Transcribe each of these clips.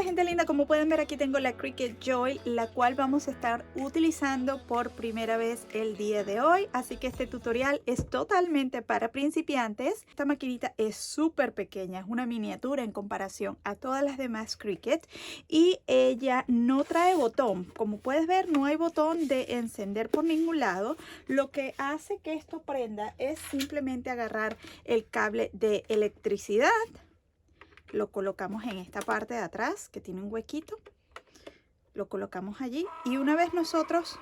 Hola gente linda, como pueden ver aquí tengo la Cricut Joy, la cual vamos a estar utilizando por primera vez el día de hoy. Así que este tutorial es totalmente para principiantes. Esta maquinita es súper pequeña, es una miniatura en comparación a todas las demás Cricut. Y ella no trae botón, como puedes ver no hay botón de encender por ningún lado. Lo que hace que esto prenda es simplemente agarrar el cable de electricidad. Lo colocamos en esta parte de atrás que tiene un huequito, lo colocamos allí y una vez nosotros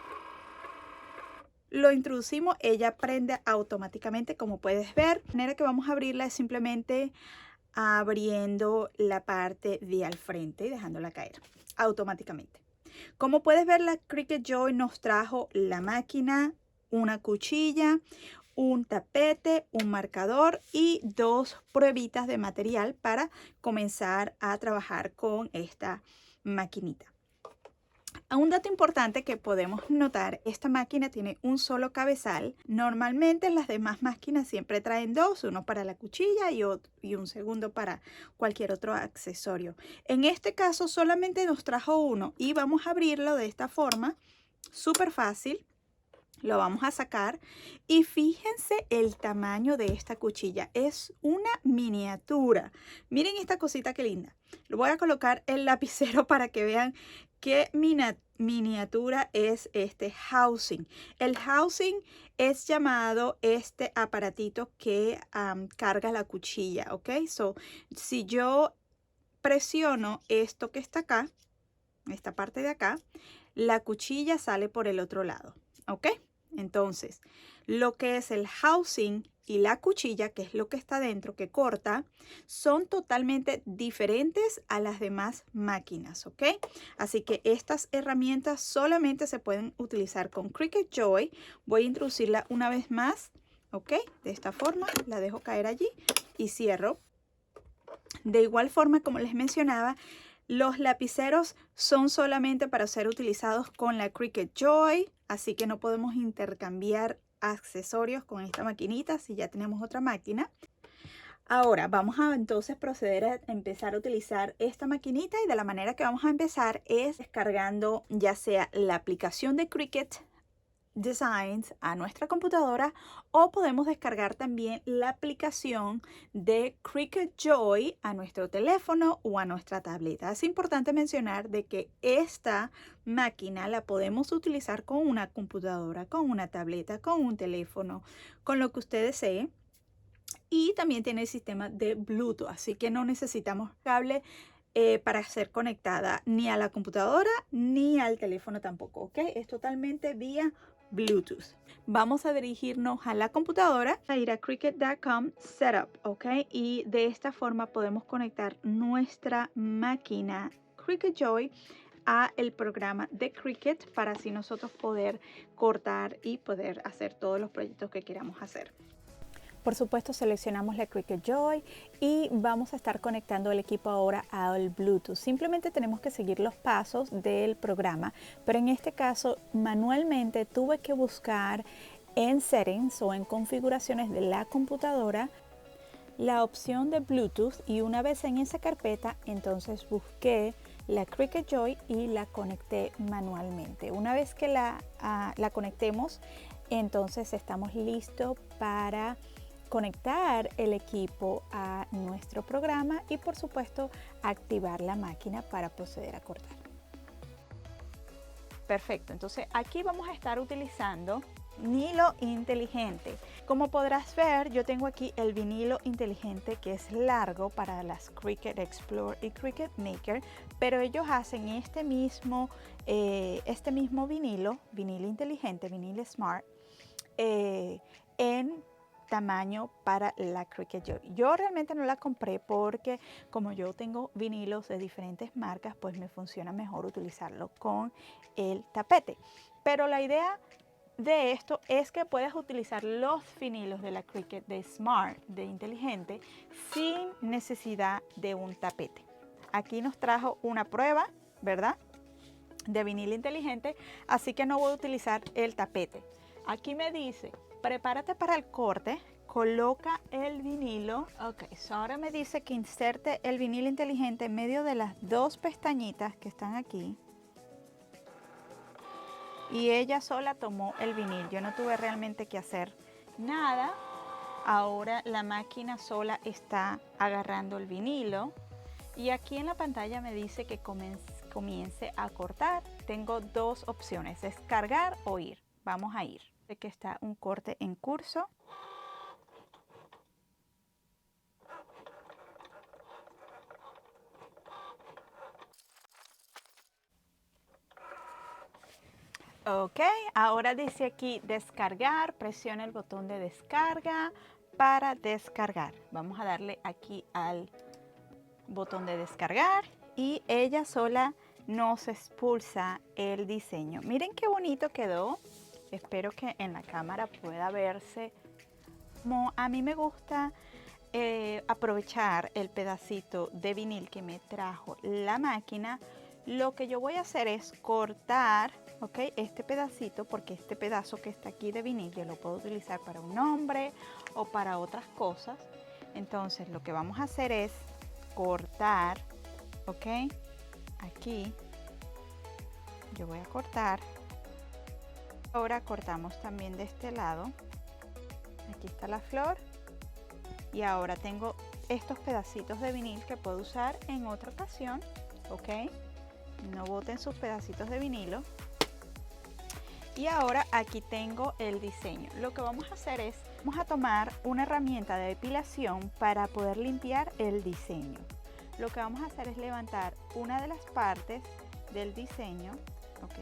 lo introducimos, ella prende automáticamente, como puedes ver. La manera que vamos a abrirla es simplemente abriendo la parte de al frente y dejándola caer automáticamente. Como puedes ver, la Cricut Joy nos trajo la máquina, una cuchilla, un tapete, un marcador y dos pruebitas de material para comenzar a trabajar con esta maquinita. Un dato importante que podemos notar, esta máquina tiene un solo cabezal. Normalmente las demás máquinas siempre traen dos, uno para la cuchilla y un segundo para cualquier otro accesorio. En este caso solamente nos trajo uno y vamos a abrirlo de esta forma, súper fácil. Lo vamos a sacar y fíjense el tamaño de esta cuchilla. Es una miniatura. Miren esta cosita que linda. Lo voy a colocar el lapicero para que vean qué miniatura es este housing. El housing es llamado este aparatito que carga la cuchilla, ¿ok? Si yo presiono esto que está acá, esta parte de acá, la cuchilla sale por el otro lado, ¿ok? Entonces, lo que es el housing y la cuchilla, que es lo que está dentro, que corta, son totalmente diferentes a las demás máquinas, ¿ok? Así que estas herramientas solamente se pueden utilizar con Cricut Joy. Voy a introducirla una vez más, ¿ok? De esta forma, la dejo caer allí y cierro. De igual forma, como les mencionaba, los lapiceros son solamente para ser utilizados con la Cricut Joy, así que no podemos intercambiar accesorios con esta maquinita si ya tenemos otra máquina. Ahora vamos a entonces proceder a empezar a utilizar esta maquinita y de la manera que vamos a empezar es descargando ya sea la aplicación de Cricut Designs a nuestra computadora o podemos descargar también la aplicación de Cricut Joy a nuestro teléfono o a nuestra tableta. Es importante mencionar de que esta máquina la podemos utilizar con una computadora, con una tableta, con un teléfono, con lo que usted desee. Y también tiene el sistema de Bluetooth, así que no necesitamos cable para ser conectada ni a la computadora ni al teléfono tampoco, ¿ok? Es totalmente vía Bluetooth. Vamos a dirigirnos a la computadora, a ir a Cricut.com Setup, ¿ok? Y de esta forma podemos conectar nuestra máquina Cricut Joy a el programa de Cricut para así nosotros poder cortar y poder hacer todos los proyectos que queramos hacer. Por supuesto, seleccionamos la Cricut Joy y vamos a estar conectando el equipo ahora al Bluetooth. Simplemente tenemos que seguir los pasos del programa, pero en este caso manualmente tuve que buscar en Settings o en configuraciones de la computadora la opción de Bluetooth y una vez en esa carpeta entonces busqué la Cricut Joy y la conecté manualmente. Una vez que la conectemos, entonces estamos listos para conectar el equipo a nuestro programa y por supuesto activar la máquina para proceder a cortar. Perfecto, entonces aquí vamos a estar utilizando vinilo inteligente. Como podrás ver, yo tengo aquí el vinilo inteligente que es largo para las Cricut Explore y Cricut Maker, pero ellos hacen este mismo vinilo inteligente, vinilo Smart, en tamaño para la Cricut Joy. Yo realmente no la compré porque como yo tengo vinilos de diferentes marcas, pues me funciona mejor utilizarlo con el tapete. Pero la idea de esto es que puedes utilizar los vinilos de la Cricut de Smart, de inteligente, sin necesidad de un tapete. Aquí nos trajo una prueba, ¿verdad?, de vinilo inteligente, así que no voy a utilizar el tapete. Aquí me dice: prepárate para el corte coloca el vinilo. Ok, ahora me dice que inserte el vinilo inteligente en medio de las dos pestañitas que están aquí. Y ella sola tomó el vinil. Yo no tuve realmente que hacer nada. Ahora la máquina sola está agarrando el vinilo. Y aquí en la pantalla me dice que comience a cortar. Tengo dos opciones, descargar o ir. Vamos a ir. Sé que está un corte en curso. Ok, ahora dice aquí descargar, presiona el botón de descarga para descargar. Vamos a darle aquí al botón de descargar y ella sola nos expulsa el diseño. Miren qué bonito quedó. Espero que en la cámara pueda verse. Como a mí me gusta aprovechar el pedacito de vinil que me trajo la máquina, lo que yo voy a hacer es cortar, ¿ok? Este pedacito, porque este pedazo que está aquí de vinil yo lo puedo utilizar para un nombre o para otras cosas. Entonces lo que vamos a hacer es cortar, ¿ok? Aquí yo voy a cortar. Ahora cortamos también de este lado. Aquí está la flor. Y ahora tengo estos pedacitos de vinil que puedo usar en otra ocasión, ¿ok? No boten sus pedacitos de vinilo. Y ahora aquí tengo el diseño. Lo que vamos a hacer es, vamos a tomar una herramienta de depilación para poder limpiar el diseño. Lo que vamos a hacer es levantar una de las partes del diseño, ¿ok?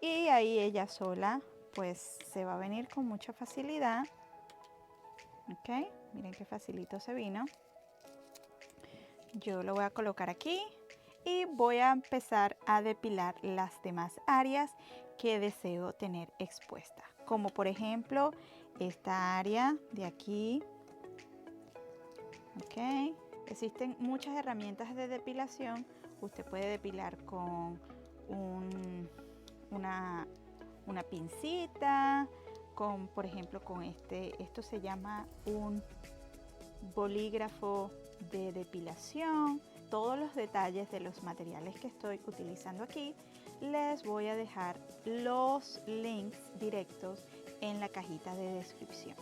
Y ahí ella sola, pues se va a venir con mucha facilidad. Ok, miren qué facilito se vino. Yo lo voy a colocar aquí y voy a empezar a depilar las demás áreas que deseo tener expuestas, como por ejemplo esta área de aquí. Ok, existen muchas herramientas de depilación. Usted puede depilar con una pincita, con, por ejemplo, con esto se llama un bolígrafo de depilación. Todos los detalles de los materiales que estoy utilizando aquí les voy a dejar los links directos en la cajita de descripción.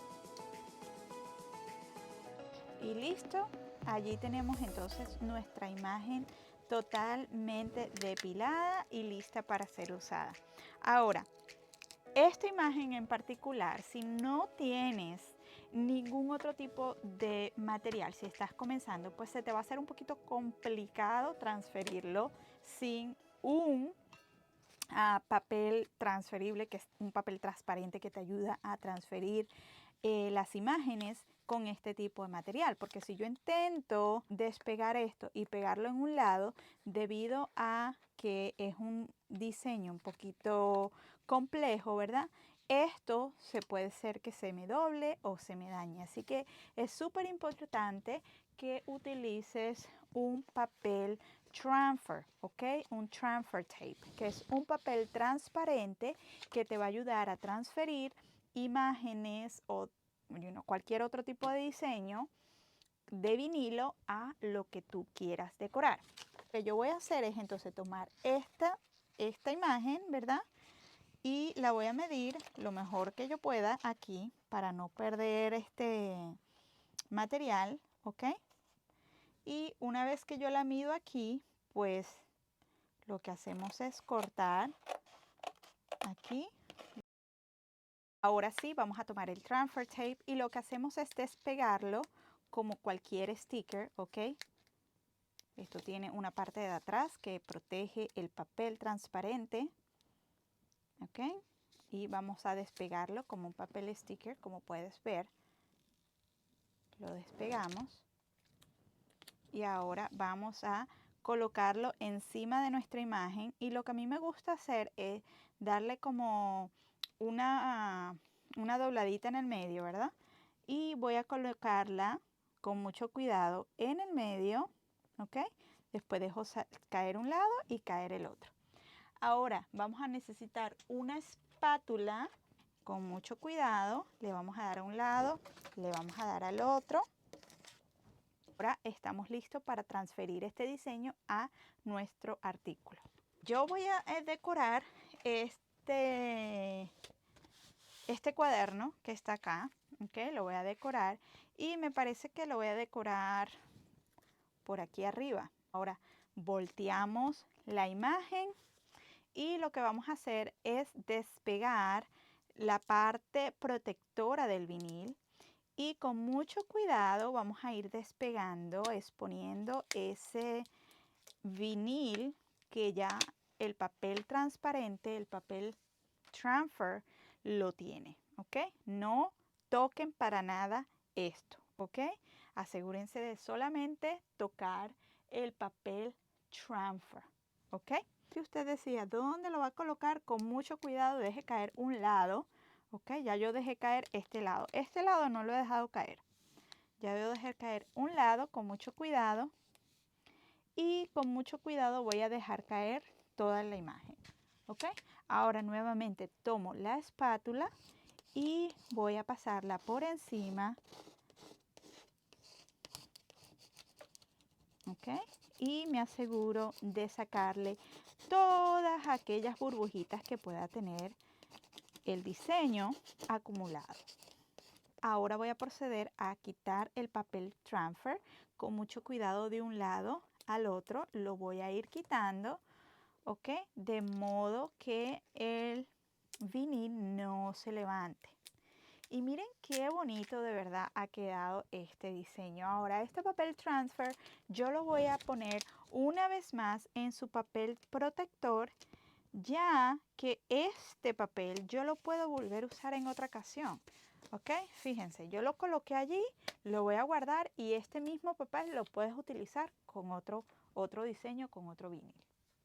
Y listo, allí tenemos entonces nuestra imagen totalmente depilada y lista para ser usada. Ahora, esta imagen en particular, si no tienes ningún otro tipo de material, si estás comenzando, pues se te va a hacer un poquito complicado transferirlo sin un papel transferible, que es un papel transparente que te ayuda a transferir las imágenes con este tipo de material, porque si yo intento despegar esto y pegarlo en un lado, debido a que es un diseño un poquito complejo, ¿verdad? Esto se puede ser que se me doble o se me dañe, así que es súper importante que utilices un papel transfer, ¿ok? Un transfer tape, que es un papel transparente que te va a ayudar a transferir imágenes o cualquier otro tipo de diseño de vinilo a lo que tú quieras decorar. Lo que yo voy a hacer es entonces tomar esta imagen, ¿verdad? Y la voy a medir lo mejor que yo pueda aquí para no perder este material, ¿ok? Y una vez que yo la mido aquí, pues lo que hacemos es cortar aquí. Ahora sí, vamos a tomar el transfer tape y lo que hacemos es despegarlo como cualquier sticker, ¿ok? Esto tiene una parte de atrás que protege el papel transparente, ¿ok? Y vamos a despegarlo como un papel sticker, como puedes ver. Lo despegamos y ahora vamos a colocarlo encima de nuestra imagen, y lo que a mí me gusta hacer es darle como una dobladita en el medio, ¿verdad? Y voy a colocarla con mucho cuidado en el medio, ¿ok? Después dejo caer un lado y caer el otro. Ahora vamos a necesitar una espátula con mucho cuidado, le vamos a dar a un lado, le vamos a dar al otro. Ahora estamos listos para transferir este diseño a nuestro artículo. Yo voy a decorar este cuaderno que está acá, ¿ok? Lo voy a decorar y me parece que lo voy a decorar por aquí arriba. Ahora volteamos la imagen y lo que vamos a hacer es despegar la parte protectora del vinil y con mucho cuidado vamos a ir despegando, exponiendo ese vinil que ya el papel transparente, el papel transfer lo tiene, ¿ok? No toquen para nada esto, ¿ok? Asegúrense de solamente tocar el papel transfer, ¿ok? Si usted decía dónde lo va a colocar, con mucho cuidado deje caer un lado, ¿ok? Ya yo dejé caer este lado. Este lado no lo he dejado caer. Ya voy a dejar caer un lado con mucho cuidado y con mucho cuidado voy a dejar caer toda la imagen, ¿ok? Ahora nuevamente tomo la espátula y voy a pasarla por encima, ¿ok? Y me aseguro de sacarle todas aquellas burbujitas que pueda tener el diseño acumulado. Ahora voy a proceder a quitar el papel transfer con mucho cuidado de un lado al otro. Lo voy a ir quitando, ¿ok? De modo que el vinil no se levante. Y miren qué bonito de verdad ha quedado este diseño. Ahora este papel transfer yo lo voy a poner una vez más en su papel protector, ya que este papel yo lo puedo volver a usar en otra ocasión. ¿Ok? Fíjense, yo lo coloqué allí, lo voy a guardar y este mismo papel lo puedes utilizar con otro diseño, con otro vinil.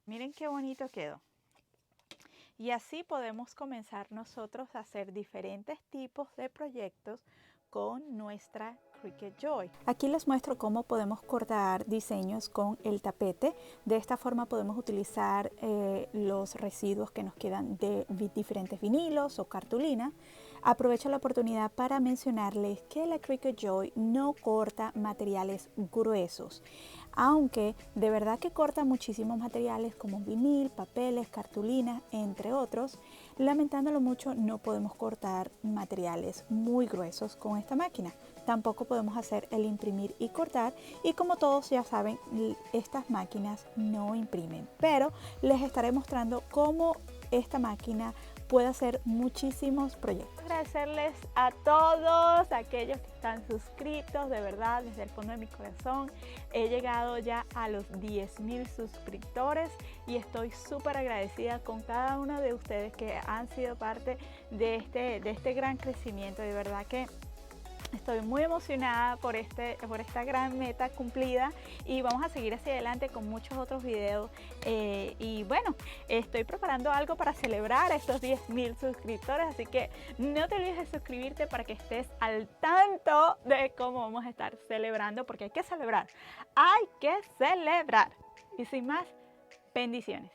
Miren qué bonito quedó. Y así podemos comenzar nosotros a hacer diferentes tipos de proyectos con nuestra Cricut Joy. Aquí les muestro cómo podemos cortar diseños con el tapete. De esta forma podemos utilizar los residuos que nos quedan de diferentes vinilos o cartulina. Aprovecho la oportunidad para mencionarles que la Cricut Joy no corta materiales gruesos, aunque de verdad que corta muchísimos materiales como vinil, papeles, cartulina, entre otros. Lamentándolo mucho, no podemos cortar materiales muy gruesos con esta máquina. Tampoco podemos hacer el imprimir y cortar, y como todos ya saben, estas máquinas no imprimen, pero les estaré mostrando cómo esta máquina puede hacer muchísimos proyectos. Agradecerles a todos aquellos que están suscritos, de verdad, desde el fondo de mi corazón. He llegado ya a los 10,000 suscriptores y estoy súper agradecida con cada uno de ustedes que han sido parte de este gran crecimiento. De verdad que estoy muy emocionada por esta gran meta cumplida y vamos a seguir hacia adelante con muchos otros videos. Y bueno, estoy preparando algo para celebrar estos 10,000 suscriptores, así que no te olvides de suscribirte para que estés al tanto de cómo vamos a estar celebrando, porque hay que celebrar, hay que celebrar. Y sin más, bendiciones.